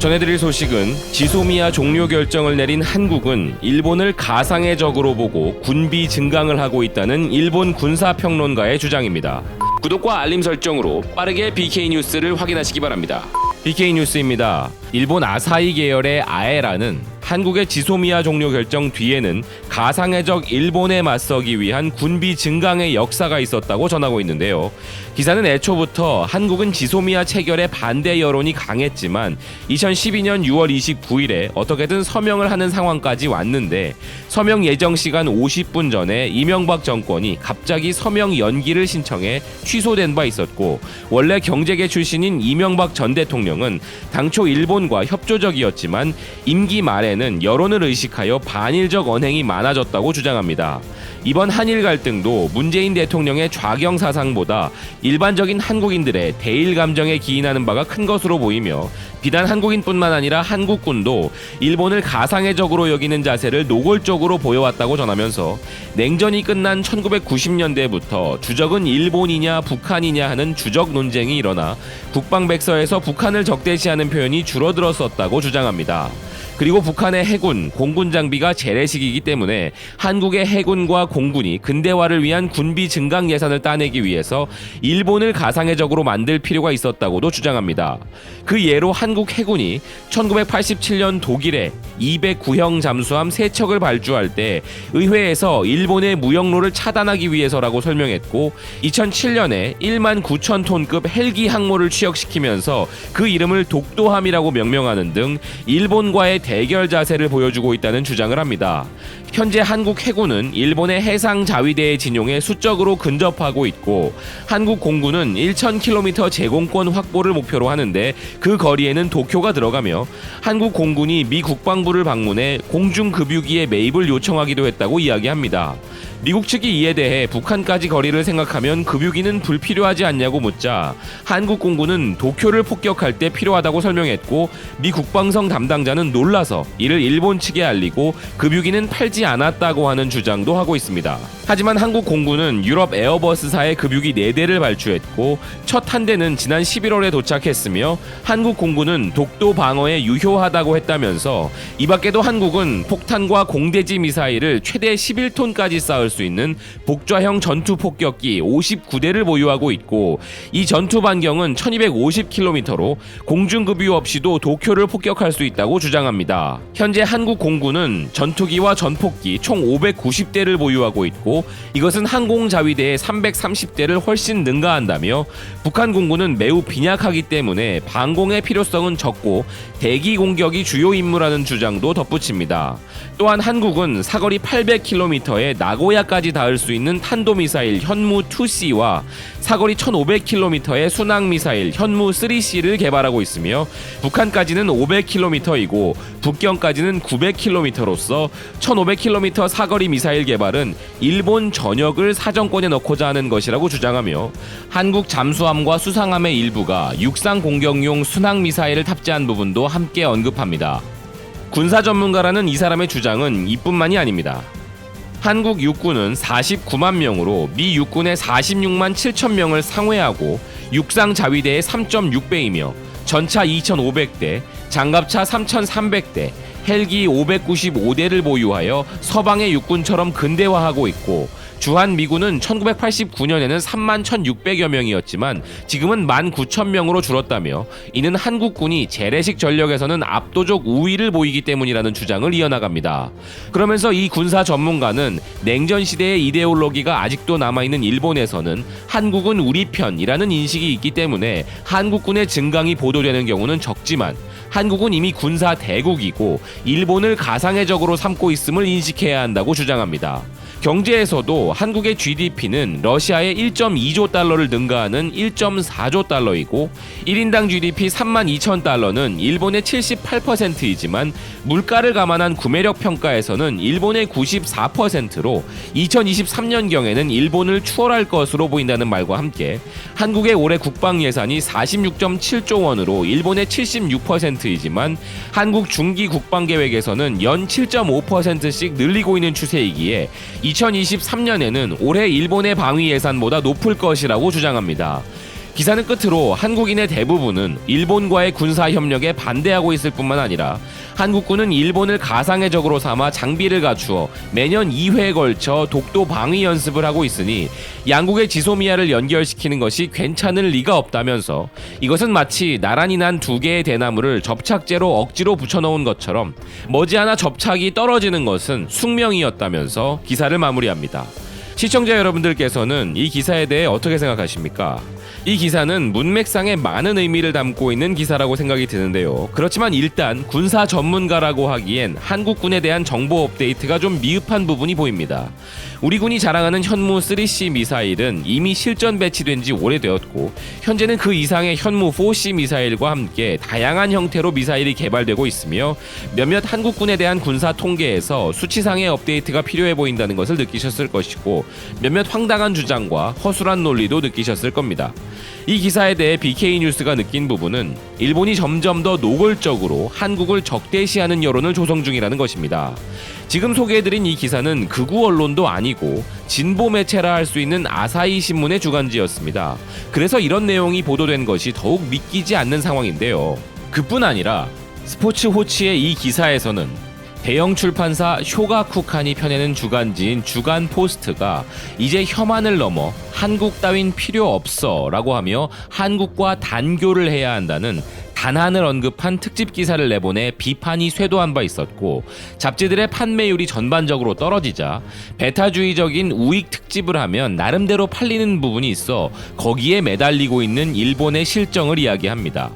전해드릴 소식은 지소미아 종료 결정을 내린 한국은 일본을 가상의 적으로 보고 군비 증강을 하고 있다는 일본 군사평론가의 주장입니다. 구독과 알림 설정으로 빠르게 BK 뉴스를 확인하시기 바랍니다. BK 뉴스입니다. 일본 아사히 계열의 아에라는 한국의 지소미아 종료 결정 뒤에는 가상의 적 일본에 맞서기 위한 군비 증강의 역사가 있었다고 전하고 있는데요. 기사는 애초부터 한국은 지소미아 체결에 반대 여론이 강했지만 2012년 6월 29일에 어떻게든 서명을 하는 상황까지 왔는데 서명 예정 시간 50분 전에 이명박 정권이 갑자기 서명 연기를 신청해 취소된 바 있었고, 원래 경제계 출신인 이명박 전 대통령은 당초 일본과 협조적이었지만 임기 말에는 여론을 의식하여 반일적 언행이 많아졌다고 주장합니다. 이번 한일 갈등도 문재인 대통령의 좌경 사상보다 일반적인 한국인들의 대일 감정에 기인하는 바가 큰 것으로 보이며, 비단 한국인뿐만 아니라 한국군도 일본을 가상의 적으로 여기는 자세를 노골적으로 보여왔다고 전하면서 냉전이 끝난 1990년대부터 주적은 일본이냐 북한이냐 하는 주적 논쟁이 일어나 국방백서에서 북한을 적대시하는 표현이 줄어들었었다고 주장합니다. 그리고 북한의 해군, 공군 장비가 재래식이기 때문에 한국의 해군과 공군이 근대화를 위한 군비 증강 예산을 따내기 위해서 일본을 가상의 적으로 만들 필요가 있었다고도 주장합니다. 그 예로 한국 해군이 1987년 독일에 209형 잠수함 3척을 발주할 때 의회에서 일본의 무역로를 차단하기 위해서라고 설명했고, 2007년에 1만 9천 톤급 헬기 항모를 취역시키면서 그 이름을 독도함이라고 명명하는 등 일본과의 대결 자세를 보여주고 있다는 주장을 합니다. 현재 한국 해군은 일본의 해상 자위대의 진용에 수적으로 근접하고 있고, 한국 공군은 1,000km 제공권 확보를 목표로 하는데 그 거리에는 도쿄가 들어가며, 한국 공군이 미 국방부를 방문해 공중급유기의 매입을 요청하기도 했다고 이야기합니다. 미국 측이 이에 대해 북한까지 거리를 생각하면 급유기는 불필요하지 않냐고 묻자 한국 공군은 도쿄를 폭격할 때 필요하다고 설명했고, 미 국방성 담당자는 놀라서 이를 일본 측에 알리고 급유기는 팔지 않았다고 하는 주장도 하고 있습니다. 하지만 한국 공군은 유럽 에어버스사의 급유기 4대를 발주했고 첫 한 대는 지난 11월에 도착했으며, 한국 공군은 독도 방어에 유효하다고 했다면서 이 밖에도 한국은 폭탄과 공대지 미사일을 최대 11톤까지 쌓을 수 있는 복좌형 전투 폭격기 59대를 보유하고 있고, 이 전투 반경은 1250km로 공중급유 없이도 도쿄를 폭격할 수 있다고 주장합니다. 현재 한국 공군은 전투기와 전폭기 총 590대를 보유하고 있고, 이것은 항공자위대의 330대를 훨씬 능가한다며 북한 공군은 매우 빈약하기 때문에 방공의 필요성은 적고 대기 공격이 주요 임무라는 주장도 덧붙입니다. 또한 한국은 사거리 800km의 나고야까지 닿을 수 있는 탄도미사일 현무2C와 사거리 1500km의 순항미사일 현무3C를 개발하고 있으며, 북한까지는 500km이고 북경까지는 900km로서 1500km 사거리 미사일 개발은 일본 전역을 사정권에 넣고자 하는 것이라고 주장하며, 한국 잠수함과 수상함의 일부가 육상 공격용 순항미사일을 탑재한 부분도 함께 언급합니다. 군사 전문가라는 이 사람의 주장은 이뿐만이 아닙니다. 한국 육군은 49만 명으로 미 육군의 46만 7천 명을 상회하고 육상 자위대의 3.6배이며 전차 2,500대, 장갑차 3,300대, 헬기 595대를 보유하여 서방의 육군처럼 근대화하고 있고, 주한 미군은 1989년에는 3만 1,600여 명이었지만 지금은 19,000명으로 줄었다며, 이는 한국군이 재래식 전력에서는 압도적 우위를 보이기 때문이라는 주장을 이어나갑니다. 그러면서 이 군사 전문가는 냉전 시대의 이데올로기가 아직도 남아있는 일본에서는 한국은 우리 편이라는 인식이 있기 때문에 한국군의 증강이 보도되는 경우는 적지만, 한국은 이미 군사 대국이고 일본을 가상의 적으로 삼고 있음을 인식해야 한다고 주장합니다. 경제에서도 한국의 GDP는 러시아의 1.2조 달러를 능가하는 1.4조 달러이고 1인당 GDP 32,000달러는 일본의 78%이지만 물가를 감안한 구매력 평가에서는 일본의 94%로 2023년경에는 일본을 추월할 것으로 보인다는 말과 함께 한국의 올해 국방 예산이 46.7조 원으로 일본의 76%이지만 한국 중기 국방 계획에서는 연 7.5%씩 늘리고 있는 추세이기에 2023년에는 올해 일본의 방위 예산보다 높을 것이라고 주장합니다. 기사는 끝으로 한국인의 대부분은 일본과의 군사협력에 반대하고 있을 뿐만 아니라 한국군은 일본을 가상의 적으로 삼아 장비를 갖추어 매년 2회에 걸쳐 독도 방위 연습을 하고 있으니 양국의 지소미아를 연결시키는 것이 괜찮을 리가 없다면서 이것은 마치 나란히 난 두 개의 대나무를 접착제로 억지로 붙여놓은 것처럼 머지않아 접착이 떨어지는 것은 숙명이었다면서 기사를 마무리합니다. 시청자 여러분들께서는 이 기사에 대해 어떻게 생각하십니까? 이 기사는 문맥상에 많은 의미를 담고 있는 기사라고 생각이 드는데요. 그렇지만 일단 군사 전문가라고 하기엔 한국군에 대한 정보 업데이트가 좀 미흡한 부분이 보입니다. 우리 군이 자랑하는 현무 3C 미사일은 이미 실전 배치된 지 오래되었고 현재는 그 이상의 현무 4C 미사일과 함께 다양한 형태로 미사일이 개발되고 있으며 몇몇 한국군에 대한 군사 통계에서 수치상의 업데이트가 필요해 보인다는 것을 느끼셨을 것이고 몇몇 황당한 주장과 허술한 논리도 느끼셨을 겁니다. 이 기사에 대해 BK뉴스가 느낀 부분은 일본이 점점 더 노골적으로 한국을 적대시하는 여론을 조성 중이라는 것입니다. 지금 소개해드린 이 기사는 극우 언론도 아니고 진보 매체라 할 수 있는 아사히 신문의 주간지였습니다. 그래서 이런 내용이 보도된 것이 더욱 믿기지 않는 상황인데요. 그뿐 아니라 스포츠 호치의 이 기사에서는 대형 출판사 쇼가쿠칸이 펴내는 주간지인 주간 포스트가 이제 혐한을 넘어 한국 따윈 필요 없어 라고 하며 한국과 단교를 해야 한다는 단한을 언급한 특집 기사를 내보내 비판이 쇄도한 바 있었고 잡지들의 판매율이 전반적으로 떨어지자 배타주의적인 우익 특집을 하면 나름대로 팔리는 부분이 있어 거기에 매달리고 있는 일본의 실정을 이야기합니다.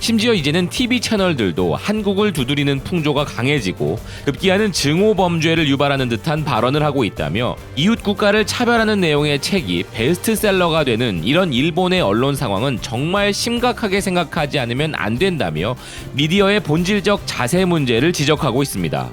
심지어 이제는 TV 채널들도 한국을 두드리는 풍조가 강해지고 급기야는 증오 범죄를 유발하는 듯한 발언을 하고 있다며 이웃 국가를 차별하는 내용의 책이 베스트셀러가 되는 이런 일본의 언론 상황은 정말 심각하게 생각하지 않으면 안 된다며 미디어의 본질적 자세 문제를 지적하고 있습니다.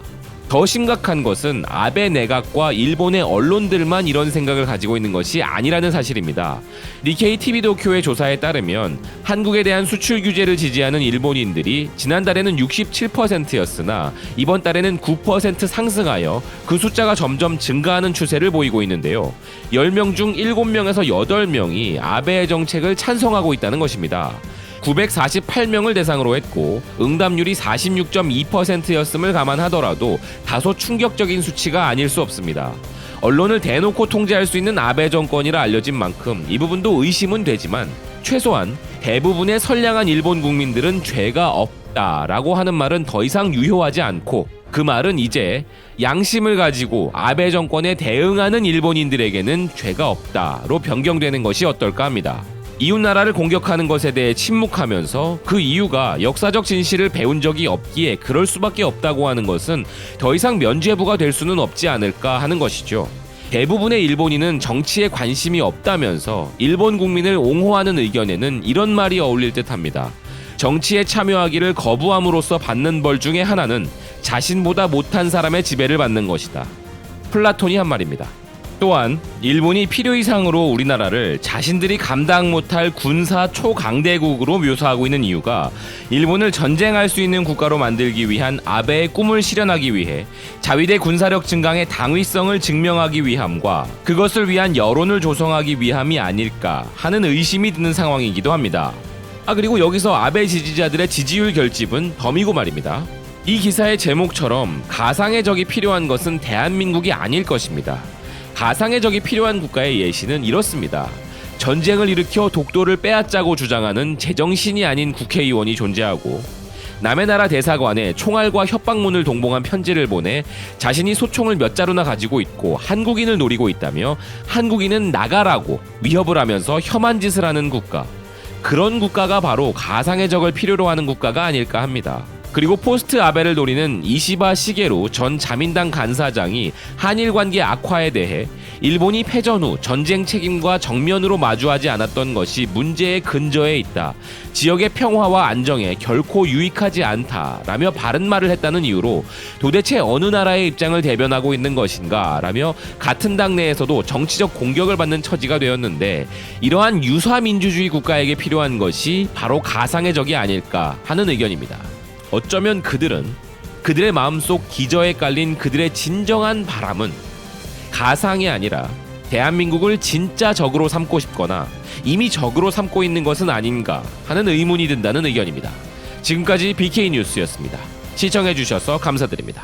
더 심각한 것은 아베 내각과 일본의 언론들만 이런 생각을 가지고 있는 것이 아니라는 사실입니다. 니케이 TV 도쿄의 조사에 따르면 한국에 대한 수출 규제를 지지하는 일본인들이 지난달에는 67%였으나 이번 달에는 9% 상승하여 그 숫자가 점점 증가하는 추세를 보이고 있는데요. 10명 중 7명에서 8명이 아베의 정책을 찬성하고 있다는 것입니다. 948명을 대상으로 했고 응답률이 46.2%였음을 감안하더라도 다소 충격적인 수치가 아닐 수 없습니다. 언론을 대놓고 통제할 수 있는 아베 정권이라 알려진 만큼 이 부분도 의심은 되지만 최소한 대부분의 선량한 일본 국민들은 죄가 없다라고 하는 말은 더 이상 유효하지 않고 그 말은 이제 양심을 가지고 아베 정권에 대응하는 일본인들에게는 죄가 없다로 변경되는 것이 어떨까 합니다. 이웃나라를 공격하는 것에 대해 침묵하면서 그 이유가 역사적 진실을 배운 적이 없기에 그럴 수밖에 없다고 하는 것은 더 이상 면죄부가 될 수는 없지 않을까 하는 것이죠. 대부분의 일본인은 정치에 관심이 없다면서 일본 국민을 옹호하는 의견에는 이런 말이 어울릴 듯합니다. 정치에 참여하기를 거부함으로써 받는 벌 중에 하나는 자신보다 못한 사람의 지배를 받는 것이다. 플라톤이 한 말입니다. 또한 일본이 필요 이상으로 우리나라를 자신들이 감당 못할 군사 초강대국으로 묘사하고 있는 이유가 일본을 전쟁할 수 있는 국가로 만들기 위한 아베의 꿈을 실현하기 위해 자위대 군사력 증강의 당위성을 증명하기 위함과 그것을 위한 여론을 조성하기 위함이 아닐까 하는 의심이 드는 상황이기도 합니다. 그리고 여기서 아베 지지자들의 지지율 결집은 덤이고 말입니다. 이 기사의 제목처럼 가상의 적이 필요한 것은 대한민국이 아닐 것입니다. 가상의 적이 필요한 국가의 예시는 이렇습니다. 전쟁을 일으켜 독도를 빼앗자고 주장하는 제정신이 아닌 국회의원이 존재하고 남의 나라 대사관에 총알과 협박문을 동봉한 편지를 보내 자신이 소총을 몇 자루나 가지고 있고 한국인을 노리고 있다며 한국인은 나가라고 위협을 하면서 혐한 짓을 하는 국가. 그런 국가가 바로 가상의 적을 필요로 하는 국가가 아닐까 합니다. 그리고 포스트 아베를 노리는 이시바 시게루 전 자민당 간사장이 한일 관계 악화에 대해 일본이 패전 후 전쟁 책임과 정면으로 마주하지 않았던 것이 문제의 근저에 있다. 지역의 평화와 안정에 결코 유익하지 않다라며 바른 말을 했다는 이유로 도대체 어느 나라의 입장을 대변하고 있는 것인가 라며 같은 당 내에서도 정치적 공격을 받는 처지가 되었는데 이러한 유사민주주의 국가에게 필요한 것이 바로 가상의 적이 아닐까 하는 의견입니다. 어쩌면 그들의 마음속 기저에 깔린 그들의 진정한 바람은 가상이 아니라 대한민국을 진짜 적으로 삼고 싶거나 이미 적으로 삼고 있는 것은 아닌가 하는 의문이 든다는 의견입니다. 지금까지 BK 뉴스였습니다. 시청해주셔서 감사드립니다.